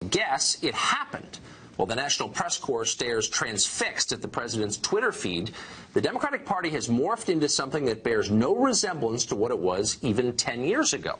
Guess it happened. While the National Press Corps stares transfixed at the president's Twitter feed, the Democratic Party has morphed into something that bears no resemblance to what it was even 10 years ago.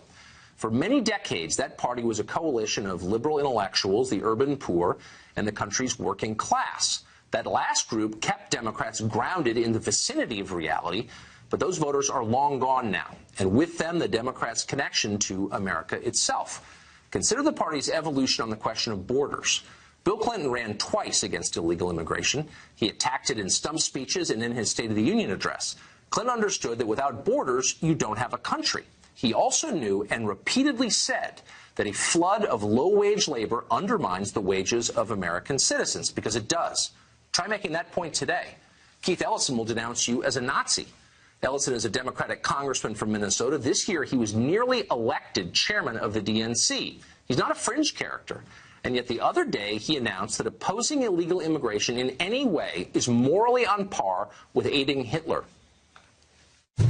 For many decades, that party was a coalition of liberal intellectuals, the urban poor, and the country's working class. That last group kept Democrats grounded in the vicinity of reality, but those voters are long gone now, and with them, the Democrats' connection to America itself. Consider the party's evolution on the question of borders. Bill Clinton ran twice against illegal immigration. He attacked it in stump speeches and in his State of the Union address. Clinton understood that without borders, you don't have a country. He also knew and repeatedly said that a flood of low-wage labor undermines the wages of American citizens, because it does. Try making that point today. Keith Ellison will denounce you as a Nazi. Ellison is a Democratic congressman from Minnesota. This year, he was nearly elected chairman of the DNC. He's not a fringe character. And yet the other day, he announced that opposing illegal immigration in any way is morally on par with aiding Hitler.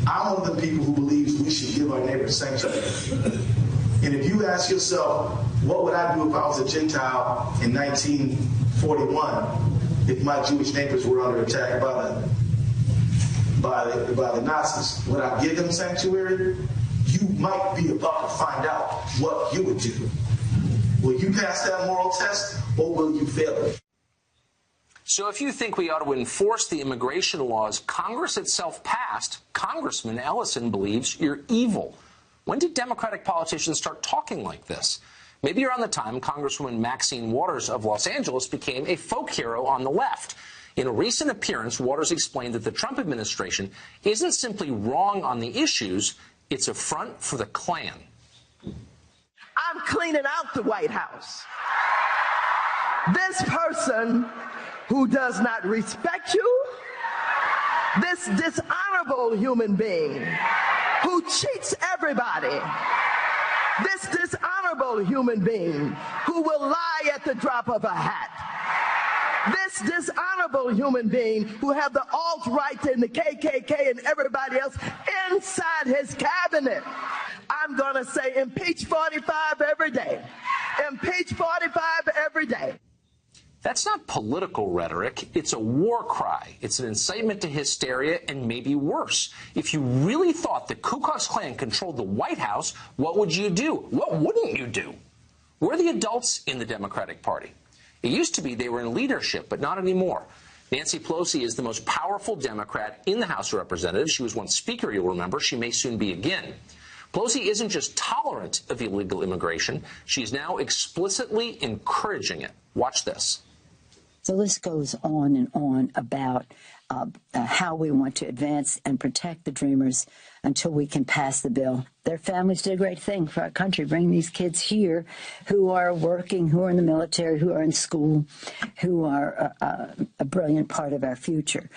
I'm one of the people who believes we should give our neighbors sanctuary. And if you ask yourself, what would I do if I was a Gentile in 1941 if my Jewish neighbors were under attack by the Nazis? Would I give them sanctuary? You might be about to find out what you would do. Will you pass that moral test, or will you fail it? So if you think we ought to enforce the immigration laws Congress itself passed, Congressman Ellison believes you're evil. When did Democratic politicians start talking like this? Maybe around the time Congresswoman Maxine Waters of Los Angeles became a folk hero on the left. In a recent appearance, Waters explained that the Trump administration isn't simply wrong on the issues, it's a front for the Klan. I'm cleaning out the White House. This person who does not respect you, this dishonorable human being who cheats everybody, this dishonorable human being who will lie at the drop of a hat, this dishonorable human being who have the alt-right and the KKK and everybody else inside his cabinet. I'm going to say impeach 45 every day. Impeach 45 every day. That's not political rhetoric. It's a war cry. It's an incitement to hysteria, and maybe worse. If you really thought the Ku Klux Klan controlled the White House, what would you do? What wouldn't you do? We're the adults in the Democratic Party. It used to be they were in leadership, but not anymore. Nancy Pelosi is the most powerful Democrat in the House of Representatives. She was once Speaker, you'll remember. She may soon be again. Pelosi isn't just tolerant of illegal immigration. She's now explicitly encouraging it. Watch this. The list goes on and on about how we want to advance and protect the Dreamers until we can pass the bill. Their families did a great thing for our country, bringing these kids here who are working, who are in the military, who are in school, who are a brilliant part of our future.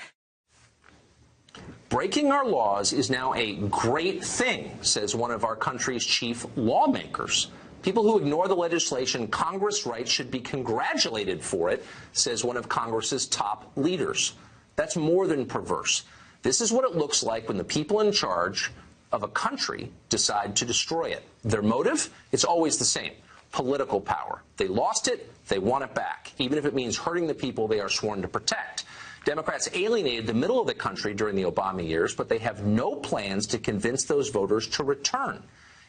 Breaking our laws is now a great thing, says one of our country's chief lawmakers. People who ignore the legislation Congress writes should be congratulated for it, says one of Congress's top leaders. That's more than perverse. This is what it looks like when the people in charge of a country decide to destroy it. Their motive? It's always the same. Political power. They lost it, they want it back, even if it means hurting the people they are sworn to protect. Democrats alienated the middle of the country during the Obama years, but they have no plans to convince those voters to return.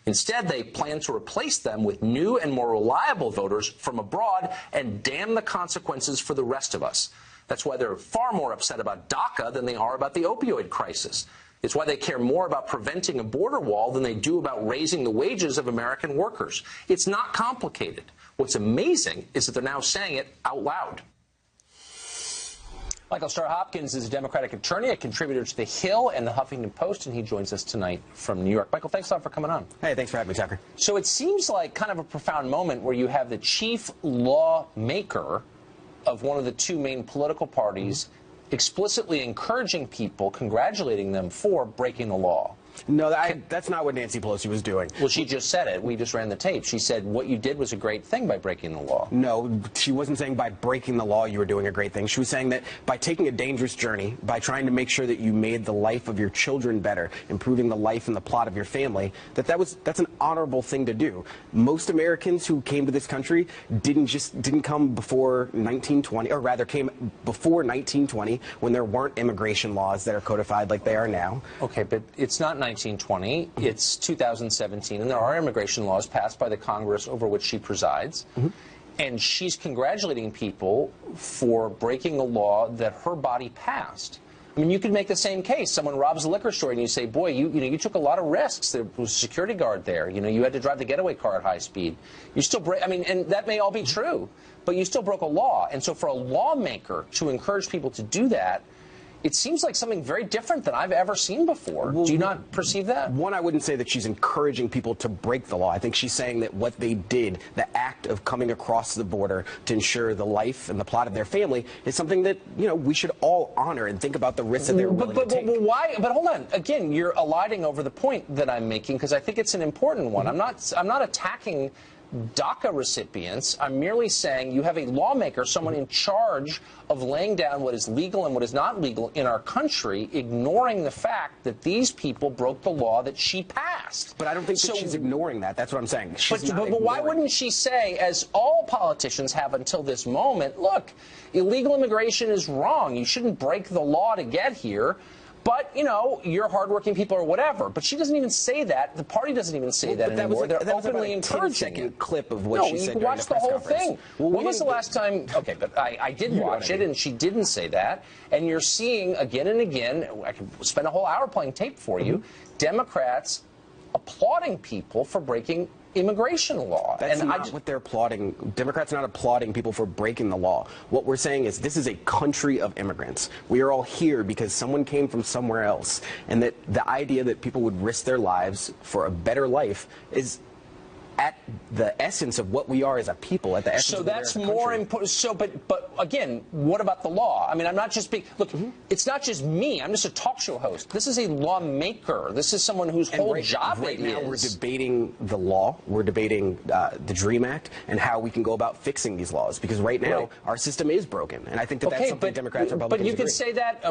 Instead, they plan to replace them with new and more reliable voters from abroad and damn the consequences for the rest of us. That's why they're far more upset about DACA than they are about the opioid crisis. It's why they care more about preventing a border wall than they do about raising the wages of American workers. It's not complicated. What's amazing is that they're now saying it out loud. Michael Starr Hopkins is a Democratic attorney, a contributor to The Hill and The Huffington Post, and he joins us tonight from New York. Michael, thanks a lot for coming on. Hey, thanks for having me, Tucker. So it seems like kind of a profound moment where you have the chief lawmaker of one of the two main political parties explicitly encouraging people, congratulating them for breaking the law. No, that's not what Nancy Pelosi was doing. Well, she just said it. We just ran the tape. She said what you did was a great thing by breaking the law. No, she wasn't saying by breaking the law you were doing a great thing. She was saying that by taking a dangerous journey, by trying to make sure that you made the life of your children better, improving the life and the plot of your family, that's an honorable thing to do. Most Americans who came to this country didn't come before 1920, or rather came before 1920, when there weren't immigration laws that are codified like they are now. Okay, but it's not 1920, it's 2017, and there are immigration laws passed by the Congress over which she presides. And she's congratulating people for breaking a law that her body passed. I mean, you could make the same case. Someone robs a liquor store, and you say, "Boy, you took a lot of risks. There was a security guard there. You had to drive the getaway car at high speed. You still break. I mean, and that may all be true, but you still broke a law. And so, for a lawmaker to encourage people to do that, it seems like something very different than I've ever seen before. Do you not perceive that? One, I wouldn't say that she's encouraging people to break the law. I think she's saying that what they did, the act of coming across the border to ensure the life and the plot of their family, is something that, we should all honor and think about the risks that they're willing to take. But why? But hold on. Again, you're eliding over the point that I'm making, because I think it's an important one. I'm not attacking DACA recipients. I'm merely saying you have a lawmaker, someone in charge of laying down what is legal and what is not legal in our country, ignoring the fact that these people broke the law that she passed. But I don't think that she's ignoring that. That's what I'm saying. But why wouldn't she say, as all politicians have until this moment, look, illegal immigration is wrong. You shouldn't break the law to get here. But, you're hardworking people or whatever. But she doesn't even say that. The party doesn't even say that anymore. They're openly encouraging it. Second clip of what she said during the press conference. conference. Watch the whole thing. When was the last time? Okay, but I did watch it, and she didn't say that. And you're seeing again and again, I could spend a whole hour playing tape for you, Democrats applauding people for breaking immigration law. That's not what they're applauding. Democrats are not applauding people for breaking the law. What we're saying is this is a country of immigrants. We are all here because someone came from somewhere else, and that the idea that people would risk their lives for a better life is at the essence of what we are as a people, at the essence of the American country. So that's more important. So, but again, what about the law? I mean, I'm not just being, look, it's not just me. I'm just a talk show host. This is a lawmaker. This is someone whose whole job right now we're debating the law. We're debating the DREAM Act and how we can go about fixing these laws, because right now our system is broken, and I think that that's something Democrats and Republicans But you could say that,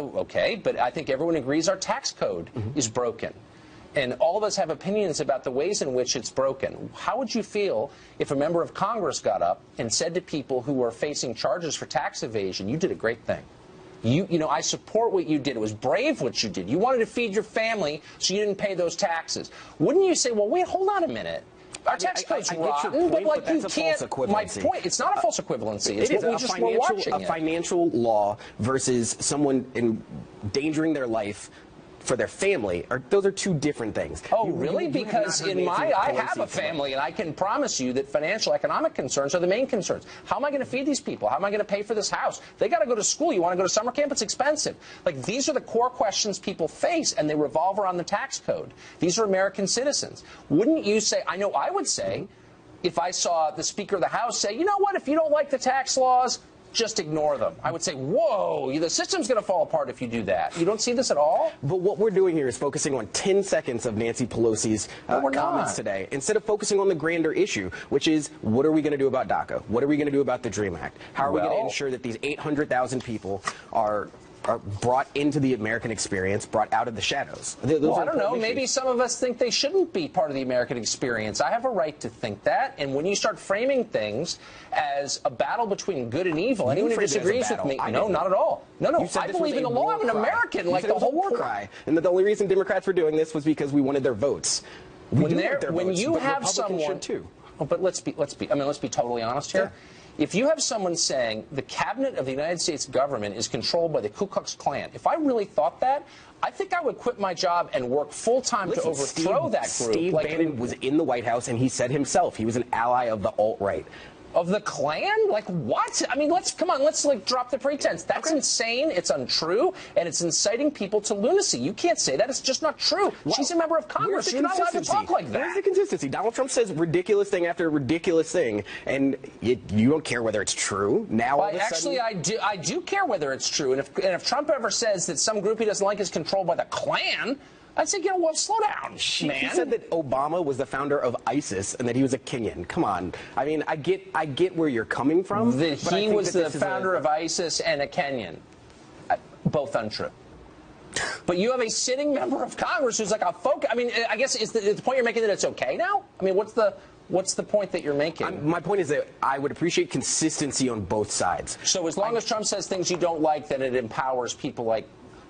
but I think everyone agrees our tax code is broken. And all of us have opinions about the ways in which it's broken. How would you feel if a member of Congress got up and said to people who are facing charges for tax evasion, you did a great thing. I support what you did. It was brave what you did. You wanted to feed your family, so you didn't pay those taxes. Wouldn't you say, well, wait, hold on a minute. Our tax code's rotten, but like you can't. My point, it's not a false equivalency. It's what we just were watching. A financial law versus someone endangering their life for their family, those are two different things. Oh, really? Because I have a family, and I can promise you that financial, economic concerns are the main concerns. How am I going to feed these people? How am I going to pay for this house? They got to go to school. You want to go to summer camp? It's expensive. Like, these are the core questions people face, and they revolve around the tax code. These are American citizens. Wouldn't you say, I know I would say, if I saw the Speaker of the House say, you know what, if you don't like the tax laws, just ignore them. I would say, whoa, the system's going to fall apart if you do that. You don't see this at all? But what we're doing here is focusing on 10 seconds of Nancy Pelosi's comments today, instead of focusing on the grander issue, which is, what are we going to do about DACA? What are we going to do about the DREAM Act? How are we going to ensure that these 800,000 people are brought into the American experience, brought out of the shadows? Well, I don't know. Maybe some of us think they shouldn't be part of the American experience. I have a right to think that. And when you start framing things as a battle between good and evil, anyone who disagrees with me, no, not at all. No, I believe in the law. I'm an American, like the whole world. And the only reason Democrats were doing this was because we wanted their votes. When you have someone, but let's be totally honest here. Yeah. If you have someone saying the cabinet of the United States government is controlled by the Ku Klux Klan, if I really thought that, I think I would quit my job and work full-time to overthrow that group. Steve Bannon was in the White House, and he said himself he was an ally of the alt-right. Of the Klan? Like, what? I mean, let's drop the pretense. That's insane, it's untrue, and it's inciting people to lunacy. You can't say that. It's just not true. Well, she's a member of Congress. You're not allowed to talk like that. Where's the consistency? Donald Trump says ridiculous thing after ridiculous thing, and you don't care whether it's true. Now, all of a sudden... Actually, I do care whether it's true, and if Trump ever says that some group he doesn't like is controlled by the Klan, I'd say, well, slow down, man. She said that Obama was the founder of ISIS and that he was a Kenyan. Come on. I mean, I get where you're coming from. That he was the founder of ISIS and a Kenyan. Both untrue. But you have a sitting member of Congress who's like a folk. I mean, I guess is the point you're making that it's okay now? I mean, what's the point that you're making? My point is that I would appreciate consistency on both sides. So as long as Trump says things you don't like, then it empowers people like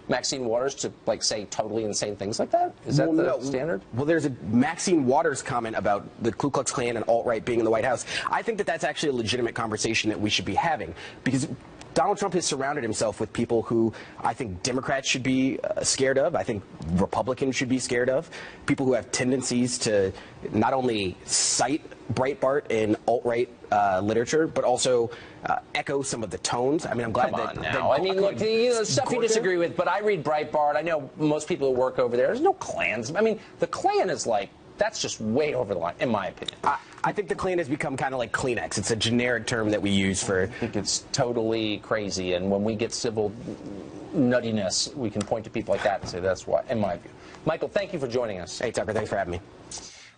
Maxine Waters to, like, say totally insane things like that? Is that the standard? Well, there's a Maxine Waters comment about the Ku Klux Klan and alt-right being in the White House. I think that that's actually a legitimate conversation that we should be having, because Donald Trump has surrounded himself with people who I think Democrats should be scared of. I think Republicans should be scared of. People who have tendencies to not only cite Breitbart in alt-right literature, but also echo some of the tones. I mean, I'm glad I mean, look, stuff you disagree with, but I read Breitbart. I know most people who work over there. There's no Klans. I mean, the Klan is like, that's just way over the line, in my opinion. I think the Klan has become kind of like Kleenex. It's a generic term that we use for... I think it's totally crazy, and when we get civil nuttiness, we can point to people like that and say that's why, in my view. Michael, thank you for joining us. Hey, Tucker, thanks for having me.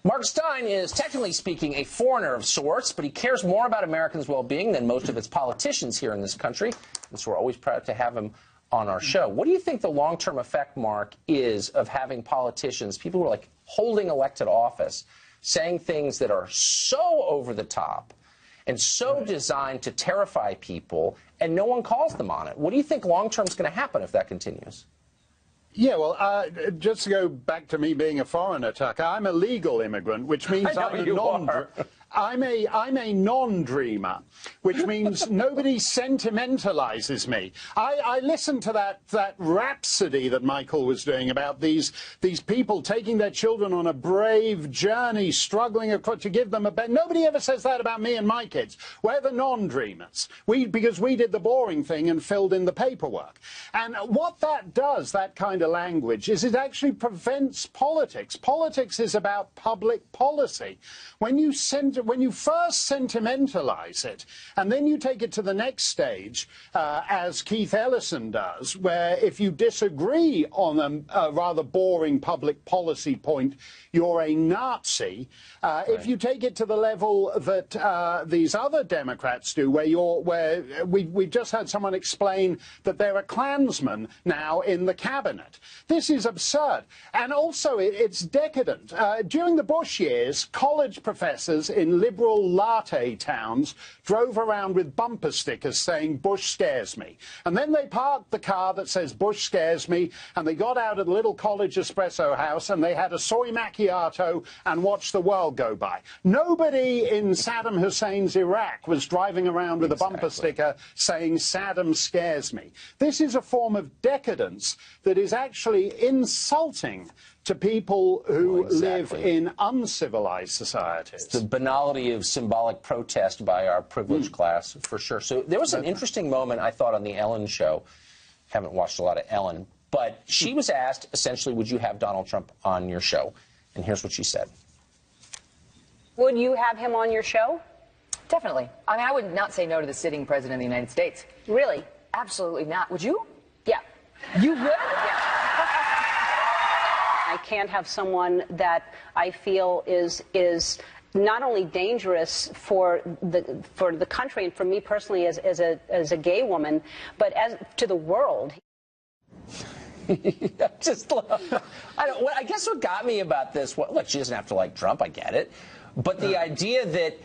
Mark Steyn is, technically speaking, a foreigner of sorts, but he cares more about Americans' well-being than most of its politicians here in this country, and so we're always proud to have him on our show. What do you think the long-term effect, Mark, is of having politicians, people who are like holding elected office, saying things that are so over the top and so designed to terrify people, and no one calls them on it? What do you think long-term is going to happen if that continues? Yeah, well, just to go back to me being a foreigner, Tucker, I'm a legal immigrant, which means I'm a non-dreamer, which means nobody sentimentalizes me. I listened to that rhapsody that Michael was doing about these people taking their children on a brave journey, struggling to give them a bed. Nobody ever says that about me and my kids. We're the non-dreamers. Because we did the boring thing and filled in the paperwork. And what that does, that kind of language, is it actually prevents politics. Politics is about public policy. When you first sentimentalize it, and then you take it to the next stage, as Keith Ellison does, where if you disagree on a rather boring public policy point, you're a Nazi. If you take it to the level that these other Democrats do, where we've just had someone explain that there are Klansmen now in the cabinet. This is absurd. And also, it's decadent. During the Bush years, college professors in liberal latte towns drove around with bumper stickers saying, "Bush scares me." And then they parked the car that says, "Bush scares me," and they got out of the little college espresso house and they had a soy macchiato and watched the world go by. Nobody in Saddam Hussein's Iraq was driving around with a bumper sticker saying, "Saddam scares me." This is a form of decadence that is actually insulting to people who live in uncivilized societies. It's the banality of symbolic protest by our privileged class, for sure. So there was an interesting moment, I thought, on the Ellen show. Haven't watched a lot of Ellen, but she was asked, essentially, would you have Donald Trump on your show? And here's what she said. Would you have him on your show? Definitely. I mean, I would not say no to the sitting president of the United States. Really? Absolutely not. Would you? Yeah. You would? Yeah. I can't have someone that I feel is not only dangerous for the country and for me personally as a gay woman, but as to the world. I guess what got me about this, well, look, she doesn't have to like Trump, I get it, but the idea that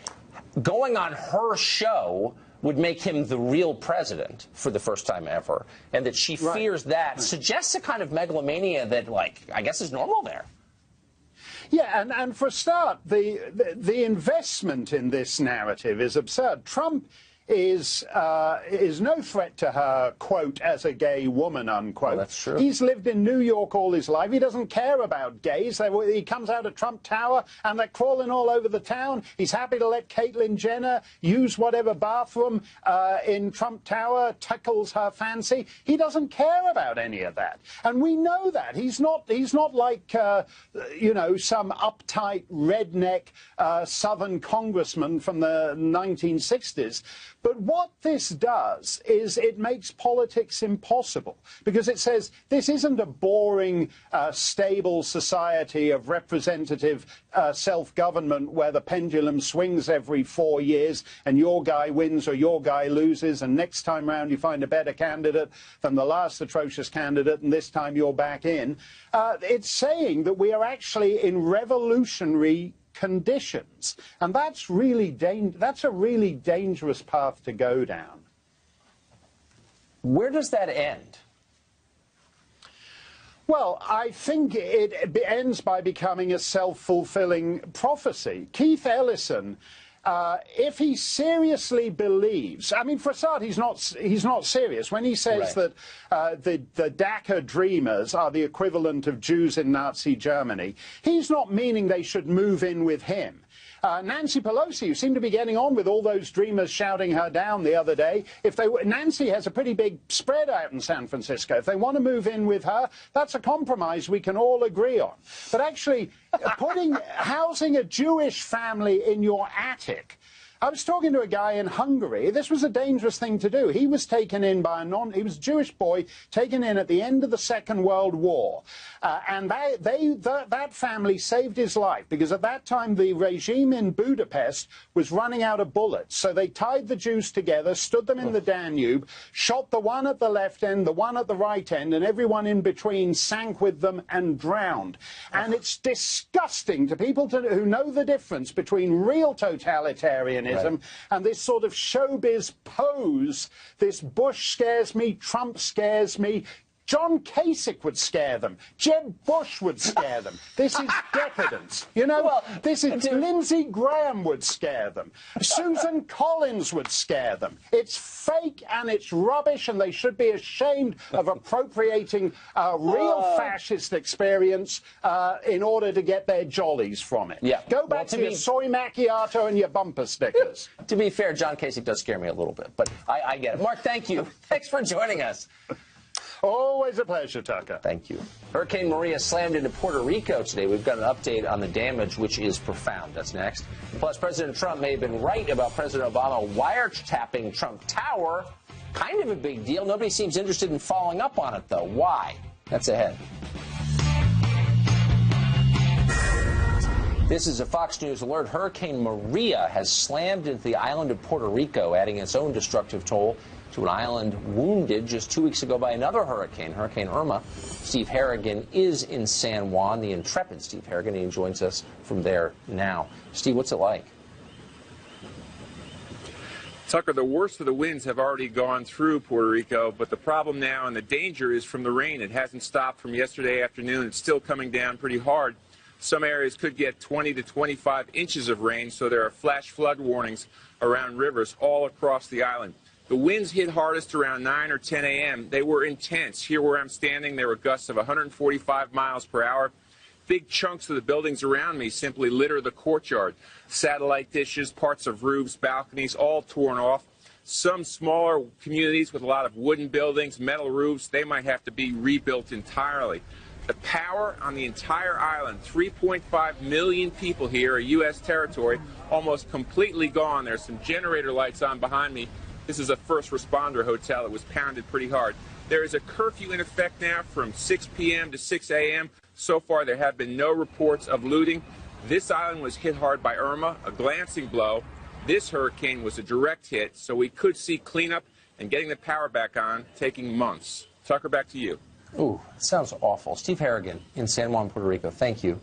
going on her show would make him the real president for the first time ever, and that she fears that suggests a kind of megalomania that, like, I guess is normal there. Yeah, and for a start, the investment in this narrative is absurd. Trump is no threat to her, quote, as a gay woman, unquote. Well, that's true. He's lived in New York all his life. He doesn't care about gays. He comes out of Trump Tower and they're crawling all over the town. He's happy to let Caitlyn Jenner use whatever bathroom in Trump Tower tickles her fancy. He doesn't care about any of that. And we know that. He's not like, you know, some uptight redneck Southern congressman from the 1960s. But what this does is it makes politics impossible, because it says this isn't a boring, stable society of representative self-government where the pendulum swings every 4 years and your guy wins or your guy loses, and next time round you find a better candidate than the last atrocious candidate, and this time you're back in. It's saying that we are actually in revolutionary conditions, and that's a really dangerous path to go down. Where does that end? Well, I think it ends by becoming a self-fulfilling prophecy. Keith Ellison, if he seriously believes, I mean, for a start, he's not serious when he says that the Daca dreamers are the equivalent of Jews in Nazi Germany. He's not meaning they should move in with him. Nancy Pelosi, who seemed to be getting on with all those dreamers shouting her down the other day, Nancy has a pretty big spread out in San Francisco. If they want to move in with her, that's a compromise we can all agree on. But actually, housing a Jewish family in your attic. I was talking to a guy in Hungary. This was a dangerous thing to do. He was taken in by he was a Jewish boy taken in at the end of the Second World War. And that family saved his life, because at that time the regime in Budapest was running out of bullets. So they tied the Jews together, stood them in the Danube, shot the one at the left end, the one at the right end, and everyone in between sank with them and drowned. And it's disgusting to people who know the difference between real totalitarianism and this sort of showbiz pose. This Bush scares me, Trump scares me. John Kasich would scare them. Jeb Bush would scare them. This is decadence. You know, this is Lindsey Graham would scare them. Susan Collins would scare them. It's fake and it's rubbish, and they should be ashamed of appropriating a real fascist experience in order to get their jollies from it. Yeah. Go back to your soy macchiato and your bumper stickers. To be fair, John Kasich does scare me a little bit, but I get it. Mark, thank you. Thanks for joining us. Always a pleasure, Tucker. Thank you. Hurricane Maria slammed into Puerto Rico today. We've got an update on the damage, which is profound. That's next. Plus, President Trump may have been right about President Obama wiretapping Trump Tower. Kind of a big deal. Nobody seems interested in following up on it, though. Why? That's ahead. This is a Fox News alert. Hurricane Maria has slammed into the island of Puerto Rico, adding its own destructive toll to an island wounded just 2 weeks ago by another hurricane, Hurricane Irma. Steve Harrigan is in San Juan, the intrepid Steve Harrigan. He joins us from there now. Steve, what's it like? Tucker, the worst of the winds have already gone through Puerto Rico, but the problem now and the danger is from the rain. It hasn't stopped from yesterday afternoon. It's still coming down pretty hard. Some areas could get 20 to 25 inches of rain, so there are flash flood warnings around rivers all across the island. The winds hit hardest around 9 or 10 a.m. They were intense. Here where I'm standing, there were gusts of 145 miles per hour. Big chunks of the buildings around me simply litter the courtyard. Satellite dishes, parts of roofs, balconies, all torn off. Some smaller communities with a lot of wooden buildings, metal roofs, they might have to be rebuilt entirely. The power on the entire island, 3.5 million people here, a U.S. territory, almost completely gone. There's some generator lights on behind me. This is a first responder hotel. It was pounded pretty hard. There is a curfew in effect now from 6 p.m. to 6 a.m. So far, there have been no reports of looting. This island was hit hard by Irma, a glancing blow. This hurricane was a direct hit, so we could see cleanup and getting the power back on taking months. Tucker, back to you. Ooh, that sounds awful. Steve Harrigan in San Juan, Puerto Rico. Thank you.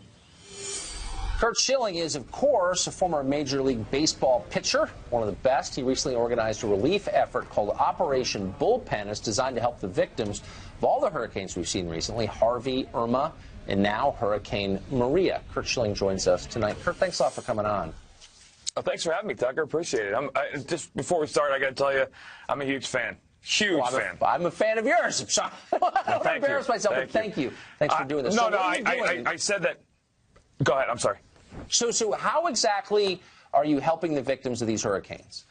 Curt Schilling is, of course, a former Major League Baseball pitcher, one of the best. He recently organized a relief effort called Operation Bullpen. It's designed to help the victims of all the hurricanes we've seen recently, Harvey, Irma, and now Hurricane Maria. Curt Schilling joins us tonight. Curt, thanks a lot for coming on. Oh, thanks for having me, Tucker. Appreciate it. Just before we start, I got to tell you, I'm a huge fan. Huge fan. I'm a fan of yours. I'm embarrassed myself, but thank you. Thanks for doing this. I said that. Go ahead. I'm sorry. So how exactly are you helping the victims of these hurricanes?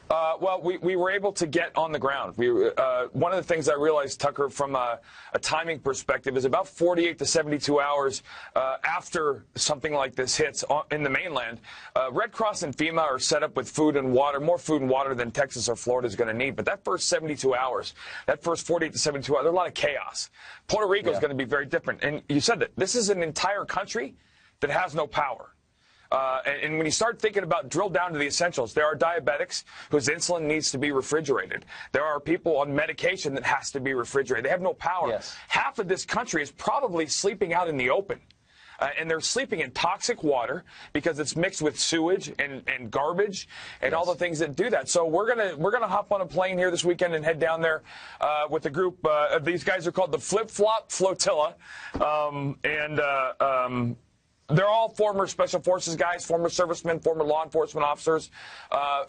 Well, we were able to get on the ground. One of the things I realized, Tucker, from a timing perspective, is about 48 to 72 hours after something like this hits in the mainland, Red Cross and FEMA are set up with food and water, more food and water than Texas or Florida is going to need. But that first 72 hours, that first 48 to 72 hours, there's a lot of chaos. Puerto Rico is going to be very different. And you said that this is an entire country that has no power. And when you start thinking about drill down to the essentials, there are diabetics whose insulin needs to be refrigerated. There are people on medication that has to be refrigerated. They have no power. Yes. Half of this country is probably sleeping out in the open. And they're sleeping in toxic water because it's mixed with sewage and garbage and all the things that do that. So we're gonna hop on a plane here this weekend and head down there with a group. These guys are called the Flip Flop Flotilla, they're all former Special Forces guys, former servicemen, former law enforcement officers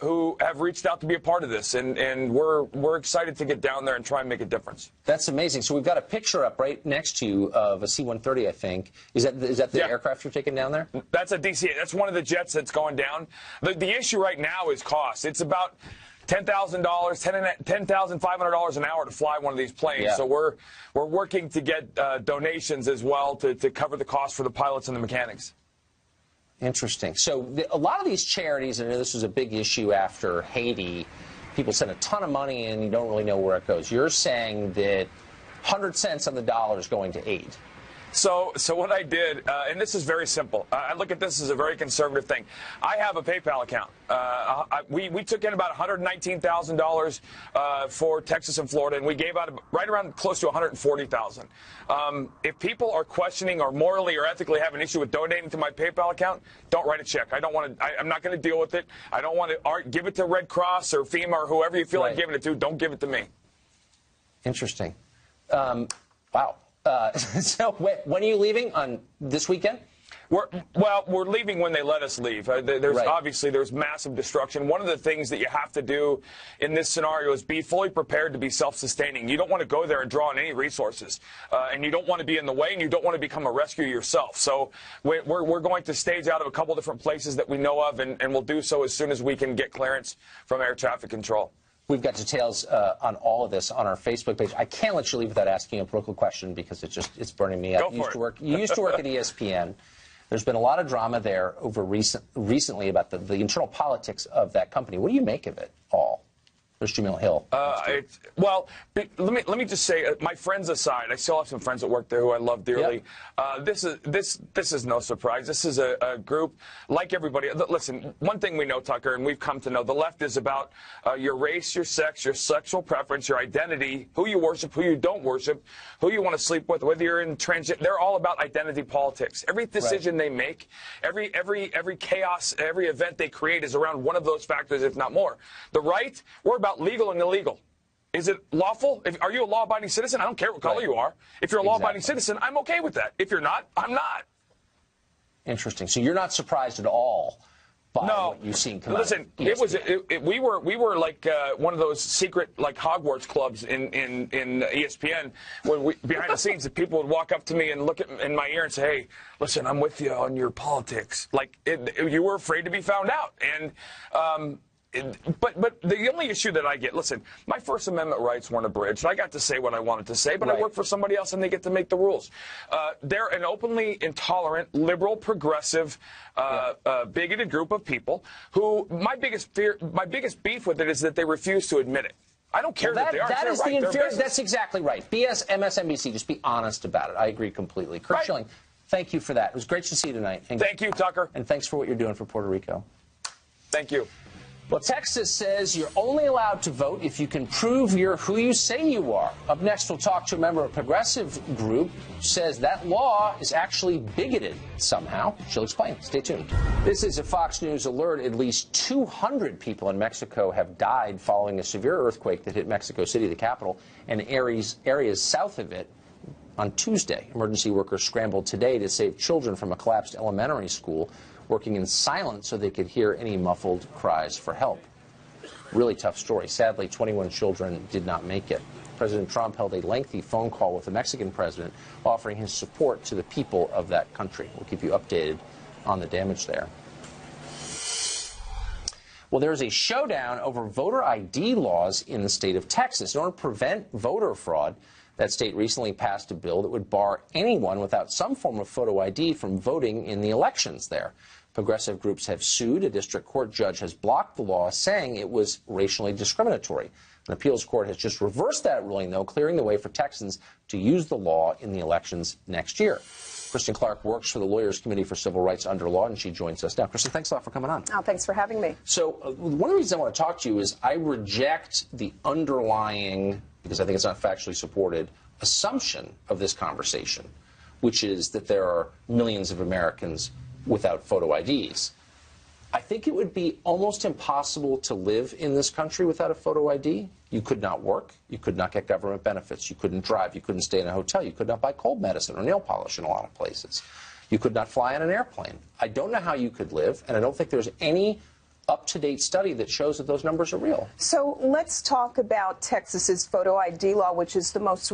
who have reached out to be a part of this, and we're excited to get down there and try and make a difference. That's amazing. So we've got a picture up right next to you of a C-130, I think. Is that the aircraft you're taking down there? That's a DC. That's one of the jets that's going down. The issue right now is cost. It's about $10,000, $10,500 an hour to fly one of these planes. Yeah. So we're working to get donations as well to cover the cost for the pilots and the mechanics. Interesting. So a lot of these charities, and this was a big issue after Haiti, people send a ton of money and you don't really know where it goes. You're saying that 100 cents on the dollar is going to aid. So what I did, and this is very simple. I look at this as a very conservative thing. I have a PayPal account. We took in about $119,000 for Texas and Florida, and we gave out right around close to $140,000. If people are questioning or morally or ethically have an issue with donating to my PayPal account, don't write a check. I don't want to. I'm not going to deal with it. I don't want to give it to Red Cross or FEMA or whoever you feel like giving it to. Don't give it to me. Interesting. Wow. So when are you leaving? On this weekend? We're leaving when they let us leave. Obviously there's massive destruction. One of the things that you have to do in this scenario is be fully prepared to be self-sustaining. You don't want to go there and draw on any resources, and you don't want to be in the way, and you don't want to become a rescuer yourself. So we're going to stage out of a couple different places that we know of, and we'll do so as soon as we can get clearance from air traffic control. We've got details on all of this on our Facebook page. I can't let you leave without asking a political question because it's burning me up. You used to work at ESPN. There's been a lot of drama there over recently about the internal politics of that company. What do you make of it all? There's Jamil Hill. Let me just say, my friends aside, I still have some friends that work there who I love dearly. Yep. This is no surprise. This is a group like everybody. Listen, one thing we know, Tucker, and we've come to know, the left is about your race, your sex, your sexual preference, your identity, who you worship, who you don't worship, who you want to sleep with, whether you're in transit. They're all about identity politics. Every decision they make, every chaos, every event they create is around one of those factors, if not more. The right, we're about legal and illegal. Is it lawful? Are you a law-abiding citizen? I don't care what color you are. If you're a law-abiding citizen, I'm okay with that. If you're not, I'm not. Interesting. So you're not surprised at all by what you've seen come out. Listen, we were like one of those secret like Hogwarts clubs in ESPN when behind the scenes that people would walk up to me and look in my ear and say, "Hey, listen, I'm with you on your politics." Like you were afraid to be found out, and But the only issue that I get, listen, my First Amendment rights weren't abridged. I got to say what I wanted to say, but I work for somebody else and they get to make the rules. They're an openly intolerant, liberal, progressive, bigoted group of people who my biggest beef with it is that they refuse to admit it. I don't care that they are. That's exactly right. BS MSNBC, just be honest about it. I agree completely. Kurt Schilling, thank you for that. It was great to see you tonight. Thank you, Tucker. And thanks for what you're doing for Puerto Rico. Thank you. Well, Texas says you're only allowed to vote if you can prove you're who you say you are. Up next, we'll talk to a member of a progressive group who says that law is actually bigoted somehow. She'll explain. Stay tuned. This is a Fox News alert. At least 200 people in Mexico have died following a severe earthquake that hit Mexico City, the capital, and areas south of it on Tuesday. Emergency workers scrambled today to save children from a collapsed elementary school, working in silence so they could hear any muffled cries for help. Really tough story. Sadly, 21 children did not make it. President Trump held a lengthy phone call with the Mexican president, offering his support to the people of that country. We'll keep you updated on the damage there. Well, there's a showdown over voter ID laws in the state of Texas. In order to prevent voter fraud, that state recently passed a bill that would bar anyone without some form of photo ID from voting in the elections there. Progressive groups have sued. A district court judge has blocked the law, saying it was racially discriminatory. An appeals court has just reversed that ruling, though, clearing the way for Texans to use the law in the elections next year. Kristen Clark works for the Lawyers Committee for Civil Rights under Law, and she joins us now. Kristen, thanks a lot for coming on. Oh, thanks for having me. So one of the reasons I want to talk to you is I reject the underlying, because I think it's not factually supported, assumption of this conversation, which is that there are millions of Americans without photo IDs. I think it would be almost impossible to live in this country without a photo ID. You could not work. You could not get government benefits. You couldn't drive. You couldn't stay in a hotel. You could not buy cold medicine or nail polish in a lot of places. You could not fly on an airplane. I don't know how you could live, and I don't think there's any up-to-date study that shows that those numbers are real. So let's talk about Texas's photo ID law, which is the most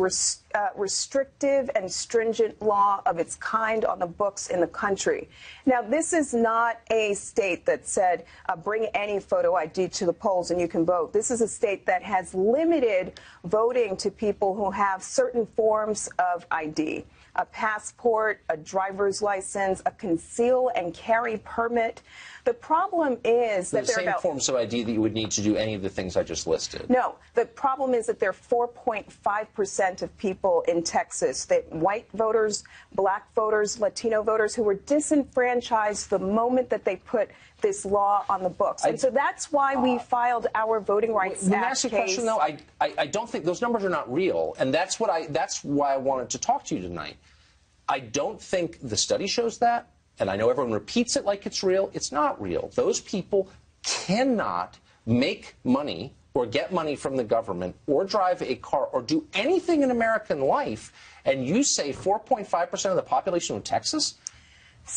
restrictive and stringent law of its kind on the books in the country. Now, this is not a state that said, bring any photo ID to the polls and you can vote. This is a state that has limited voting to people who have certain forms of ID. A passport, a driver's license, a conceal and carry permit. The problem is that there are the same forms of ID that you would need to do any of the things I just listed. No, the problem is that there are 4.5% of people in Texas, that white voters, black voters, Latino voters, who were disenfranchised the moment that they put this law on the books. And so that's why we filed our Voting Rights Act case. Let me ask you a question, though. I don't think those numbers are not real, and that's why I wanted to talk to you tonight. I don't think the study shows that, and I know everyone repeats it like it's real. It's not real. Those people cannot make money or get money from the government or drive a car or do anything in American life, and you say 4.5% of the population of Texas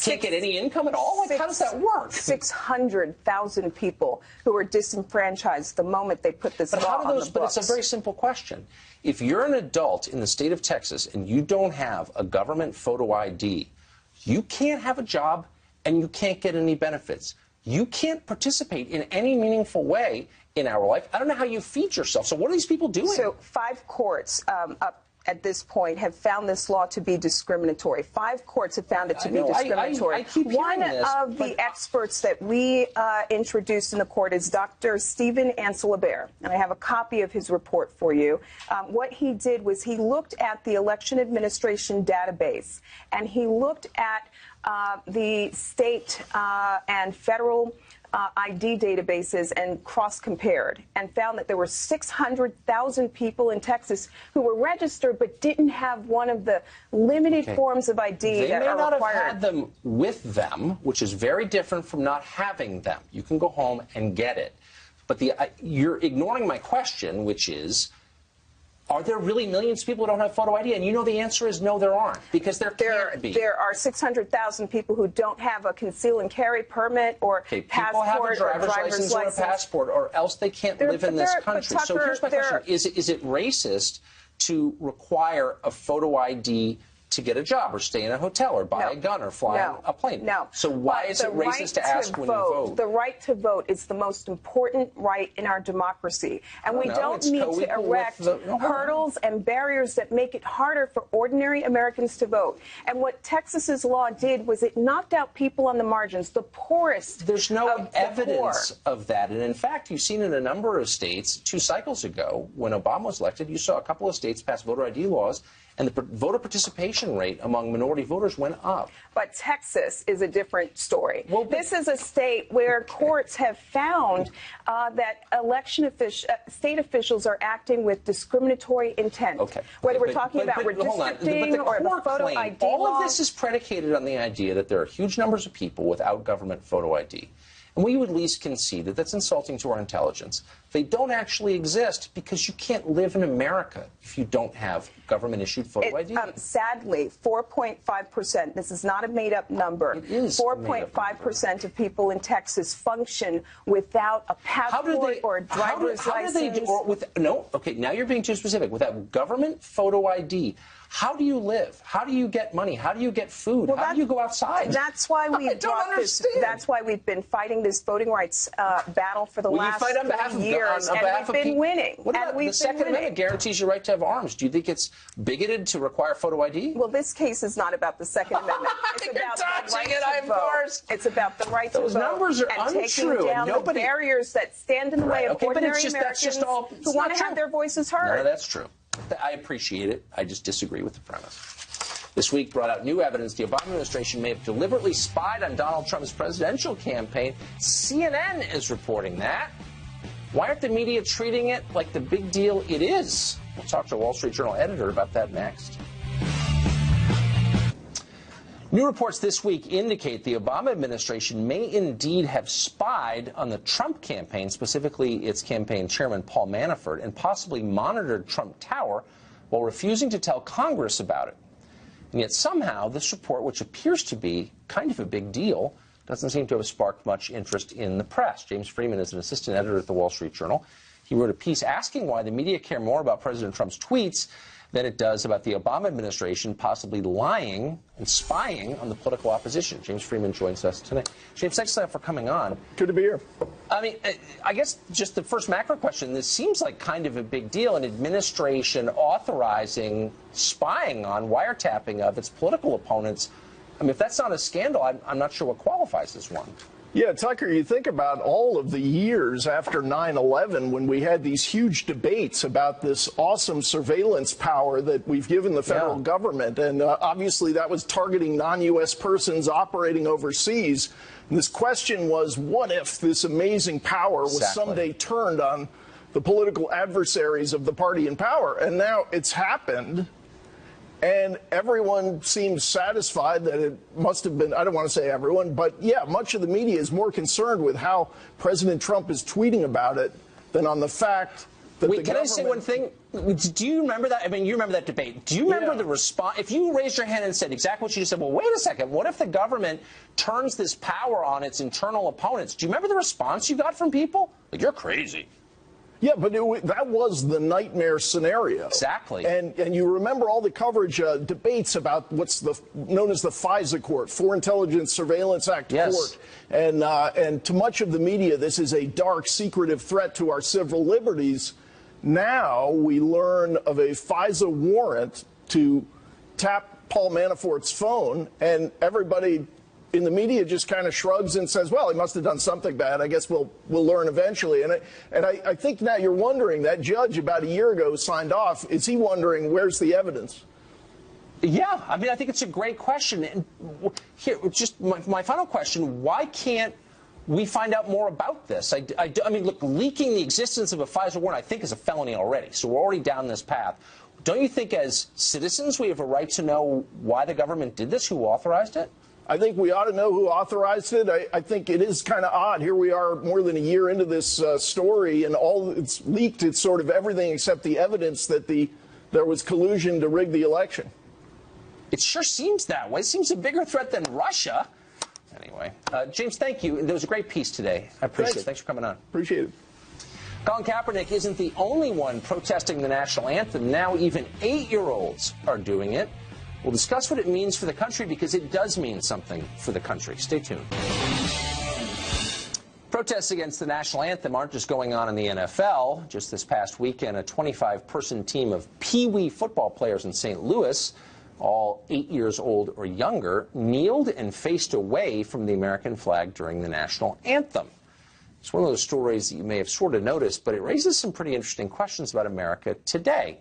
can't get any income at all? Like, how does that work? 600,000 people who were disenfranchised the moment they put this law on the books. But it's a very simple question. If you're an adult in the state of Texas and you don't have a government photo ID, you can't have a job and you can't get any benefits. You can't participate in any meaningful way in our life. I don't know how you feed yourself. So what are these people doing? So 5 courts up at this point have found this law to be discriminatory. 5 courts have found it to be discriminatory. I keep One hearing this, of the experts that we introduced in the court is Dr. Stephen Anselabert, and I have a copy of his report for you. What he did was he looked at the election administration database, and he looked at the state and federal ID databases and cross-compared and found that there were 600,000 people in Texas who were registered but didn't have one of the limited forms of ID that are required. They may not have had them with them, which is very different from not having them. You can go home and get it. But you're ignoring my question, which is, are there really millions of people who don't have photo ID? And you know the answer is no, there aren't, because there can't be. There are 600,000 people who don't have a conceal and carry permit or passport or driver's license or a passport, or else they can't live in this country. So here's my question. Is it racist to require a photo ID to get a job or stay in a hotel or buy a gun or fly on a plane? No. So why is it racist to ask when you vote? The right to vote is the most important right in our democracy. And we don't need to erect hurdles and barriers that make it harder for ordinary Americans to vote. And what Texas's law did was it knocked out people on the margins, the poorest. There's no evidence of that. And in fact, you've seen in a number of states, 2 cycles ago, when Obama was elected, you saw a couple of states pass voter ID laws, and the voter participation rate among minority voters went up. But Texas is a different story. Well, this is a state where courts have found that state officials are acting with discriminatory intent. Okay. Whether we're talking about redistricting or the photo ID law. All of this is predicated on the idea that there are huge numbers of people without government photo ID. And we would at least concede that that's insulting to our intelligence. They don't actually exist because you can't live in America if you don't have government-issued photo ID. Sadly, 4.5%, this is not a made-up number. It is 4.5% of people in Texas function without a passport or a driver's license. Okay, now you're being too specific. Without government photo ID, how do you live? How do you get money? How do you get food? How do you go outside? That's why we That's why we've been fighting this voting rights battle for the last 3 years, and we've been winning. What about the Second Amendment guarantees your right to have arms? Do you think it's bigoted to require photo ID? Well, this case is not about the Second Amendment. It's about the right to vote. It's about the right to vote. Those numbers are and untrue. Taking down the barriers that stand in the way of ordinary Americans who want to have their voices heard. No, that's true. I appreciate it. I just disagree with the premise. This week brought out new evidence the Obama administration may have deliberately spied on Donald Trump's presidential campaign. CNN is reporting that. Why aren't the media treating it like the big deal it is? We'll talk to a Wall Street Journal editor about that next. New reports this week indicate the Obama administration may indeed have spied on the Trump campaign, specifically its campaign chairman Paul Manafort, and possibly monitored Trump Tower while refusing to tell Congress about it. And yet somehow this report, which appears to be kind of a big deal, doesn't seem to have sparked much interest in the press. James Freeman is an assistant editor at the Wall Street Journal. He wrote a piece asking why the media care more about President Trump's tweets than it does about the Obama administration possibly lying and spying on the political opposition. James Freeman joins us tonight. James, thanks a lot for coming on. Good to be here. I mean, I guess just the first macro question, this seems like kind of a big deal, an administration authorizing spying on, wiretapping of its political opponents. I mean, if that's not a scandal, I'm not sure what qualifies as one. Yeah, Tucker, you think about all of the years after 9/11 when we had these huge debates about this awesome surveillance power that we've given the federal government. And obviously that was targeting non-U.S. persons operating overseas. And this question was, what if this amazing power was someday turned on the political adversaries of the party in power? And now it's happened. And everyone seems satisfied that it must have been, I don't want to say everyone, but yeah, much of the media is more concerned with how President Trump is tweeting about it than on the fact that Wait, can I say one thing? Do you remember that? I mean, you remember that debate. Do you remember the response? If you raised your hand and said exactly what you just said, well, wait a second, what if the government turns this power on its internal opponents? Do you remember the response you got from people? Like, you're crazy. Yeah, but that was the nightmare scenario. Exactly. And you remember all the coverage, debates about what's known as the FISA court, Foreign Intelligence Surveillance Act court. And to much of the media, this is a dark, secretive threat to our civil liberties. Now we learn of a FISA warrant to tap Paul Manafort's phone, and everybody in the media just kind of shrugs and says, well, he must have done something bad. I guess we'll learn eventually. And I think now you're wondering, that judge about a year ago signed off, is he wondering where's the evidence? Yeah, I mean, I think it's a great question. And here, just my final question, why can't we find out more about this? I mean, look, leaking the existence of a FISA warrant, I think, is a felony already. So we're already down this path. Don't you think as citizens we have a right to know why the government did this, who authorized it? I think we ought to know who authorized it. I think it is kind of odd. Here we are more than a year into this story, and all it's leaked. It's sort of everything except the evidence that there was collusion to rig the election. It sure seems that way. It seems a bigger threat than Russia. Anyway, James, thank you. There was a great piece today. I appreciate it. Thanks for coming on. Appreciate it. Colin Kaepernick isn't the only one protesting the national anthem. Now even 8-year-olds are doing it. We'll discuss what it means for the country, because it does mean something for the country. Stay tuned. Protests against the national anthem aren't just going on in the NFL. Just this past weekend, a 25-person team of Pee-wee football players in St. Louis, all 8 years old or younger, kneeled and faced away from the American flag during the national anthem. It's one of those stories that you may have sort of noticed, but it raises some pretty interesting questions about America today.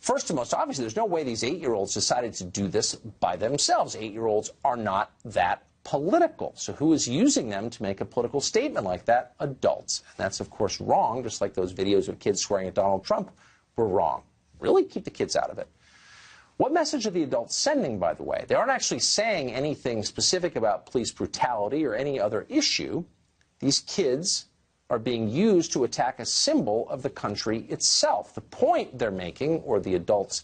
First and most obviously, there's no way these 8-year-olds decided to do this by themselves. 8-year-olds are not that political. So who is using them to make a political statement like that? Adults. And that's, of course, wrong, just like those videos of kids swearing at Donald Trump were wrong. Really? Keep the kids out of it. What message are the adults sending, by the way? They aren't actually saying anything specific about police brutality or any other issue. These kids are being used to attack a symbol of the country itself. The point they're making, or the adults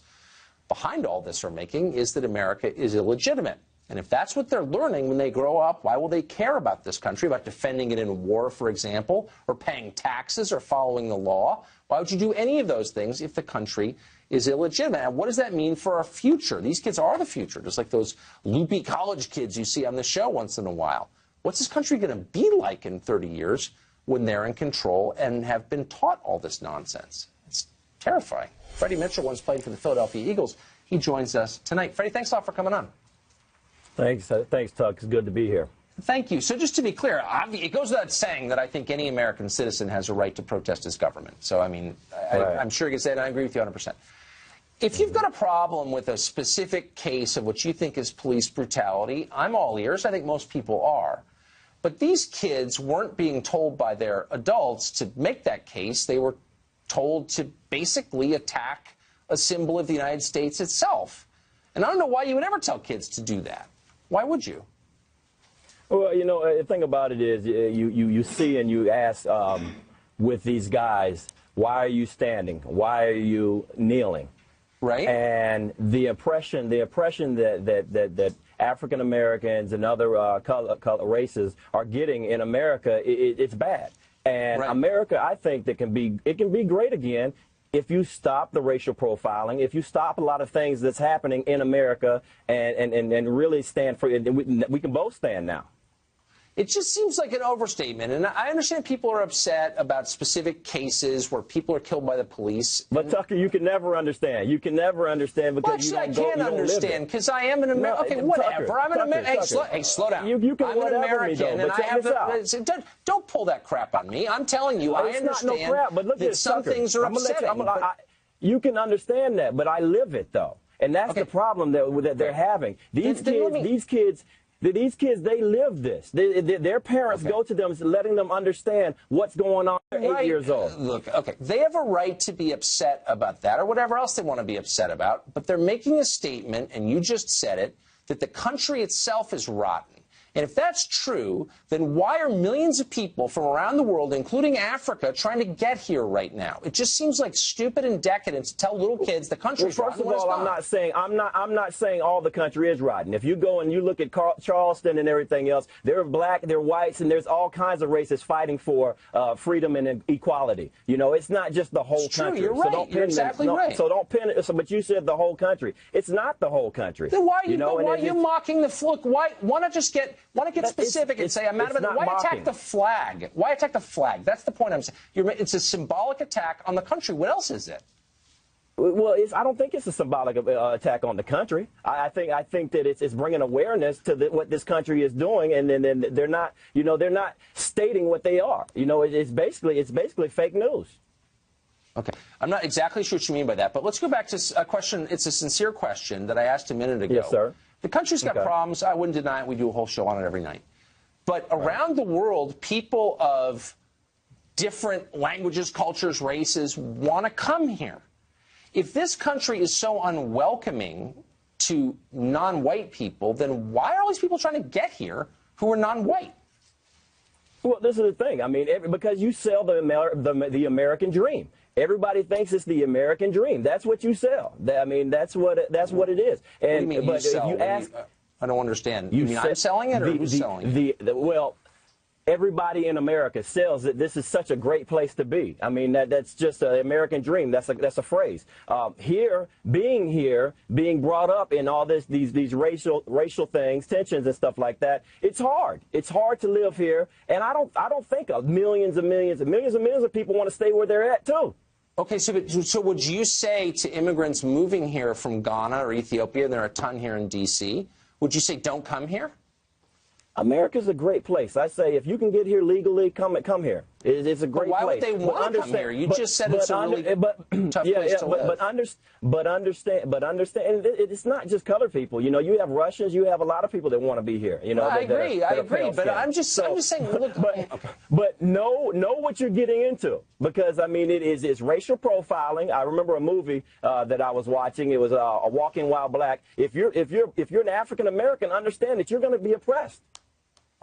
behind all this are making, is that America is illegitimate. And if that's what they're learning when they grow up, why will they care about this country, about defending it in war, for example, or paying taxes or following the law? Why would you do any of those things if the country is illegitimate? And what does that mean for our future? These kids are the future, just like those loopy college kids you see on the show once in a while. What's this country going to be like in 30 years when they're in control and have been taught all this nonsense? It's terrifying. Freddie Mitchell once played for the Philadelphia Eagles. He joins us tonight. Freddie, thanks a lot for coming on. Thanks, Tuck. It's good to be here. Thank you. So just to be clear, it goes without saying that I think any American citizen has a right to protest his government. So, I mean, Right. I'm sure you can say it, and I agree with you 100%. If you've got a problem with a specific case of what you think is police brutality, I'm all ears. I think most people are. But these kids weren't being told by their adults to make that case. They were told to basically attack a symbol of the United States itself. And I don't know why you would ever tell kids to do that. Why would you? Well, you know, the thing about it is you see and you ask with these guys, why are you standing? Why are you kneeling? Right. And the impression that African Americans and other color races are getting in America, it's bad. And Right. America, I think, it can be great again if you stop the racial profiling, if you stop a lot of things that's happening in America, and really stand for it. We can both stand now. It just seems like an overstatement. And I understand people are upset about specific cases where people are killed by the police. But Tucker, you can never understand. You can never understand because well, actually, you I can understand because I am an American. Okay, whatever. Tucker, I'm an American. Tucker. Hey, slow down. You can I'm an American, me, and I have the. Don't pull that crap on me. I'm telling you, I understand not no crap, but look that at some Tucker. things are upsetting. You can understand that, but I live it though, and that's the problem that they're having. These kids, they live this. Their parents go to them, letting them understand what's going on. They're 8 years old. Look, okay, they have a right to be upset about that or whatever else they want to be upset about, but they're making a statement, and you just said it, that the country itself is rotten. And if that's true, then why are millions of people from around the world, including Africa, trying to get here right now? It just seems like stupid and decadent to tell little kids the country's rotten. First of all, I'm not saying all the country is rotten. If you go and you look at Charleston and everything else, they're black, they're whites, and there's all kinds of races fighting for freedom and equality. You know, it's not just the whole country. You're right. So don't pin You're exactly right. So don't pin it. But you said the whole country. It's not the whole country. Then why are you mocking the flag? Why not just get specific and say I'm mad about it? Why attack the flag? Why attack the flag? That's the point I'm saying. It's a symbolic attack on the country. What else is it? Well, I don't think it's a symbolic attack on the country. I think that it's bringing awareness to what this country is doing, and then they're not stating what they are. You know, it's basically fake news. Okay. I'm not exactly sure what you mean by that, but let's go back to a question. It's a sincere question that I asked a minute ago. Yes, sir. The country's got problems. I wouldn't deny it. We do a whole show on it every night. But around the world, people of different languages, cultures, races want to come here. If this country is so unwelcoming to non-white people, then why are all these people trying to get here who are non-white? Well, this is the thing. I mean, because you sell the American dream. Everybody thinks it's the American dream. That's what you sell. I mean, that's what it is. And what do you mean but you sell? you ask, I don't understand. You mean I'm selling it, or who's selling it? Well, everybody in America sells that this is such a great place to be. I mean, that's just an American dream. That's a phrase. Being brought up in all these racial things, tensions and stuff like that. It's hard. It's hard to live here, and I don't think millions of people want to stay where they're at too. Okay, so would you say to immigrants moving here from Ghana or Ethiopia, and there are a ton here in D.C., would you say don't come here? America's a great place. I say if you can get here legally, come here. It's a great place. Why would they want to come here? You just said it's a really tough place to live. But understand, it's not just colored people. You know, you have Russians, you have a lot of people that want to be here. You know, I agree. But I'm just saying. Look, but know what you're getting into, because I mean it's racial profiling. I remember a movie that I was watching. It was a Walking While Black. If you're an African American, understand that you're going to be oppressed.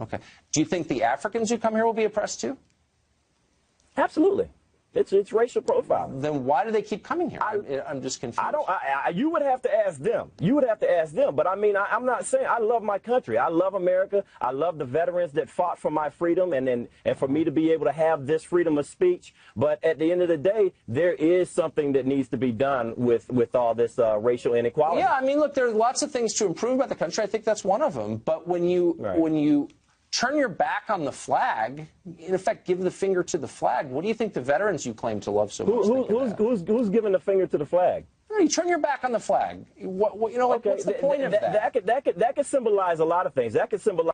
Okay. Do you think the Africans who come here will be oppressed too? Absolutely. It's racial profiling. Then why do they keep coming here? I'm just confused. You would have to ask them. You would have to ask them. But I mean, I'm not saying I love my country. I love America. I love the veterans that fought for my freedom and for me to be able to have this freedom of speech. But at the end of the day, there is something that needs to be done with all this racial inequality. Yeah, I mean, look, there are lots of things to improve about the country. I think that's one of them. But when you turn your back on the flag, in effect, give the finger to the flag. What do you think the veterans you claim to love so much? Who's giving the finger to the flag? No, you turn your back on the flag. What's the point of that? That could symbolize a lot of things. That could symbolize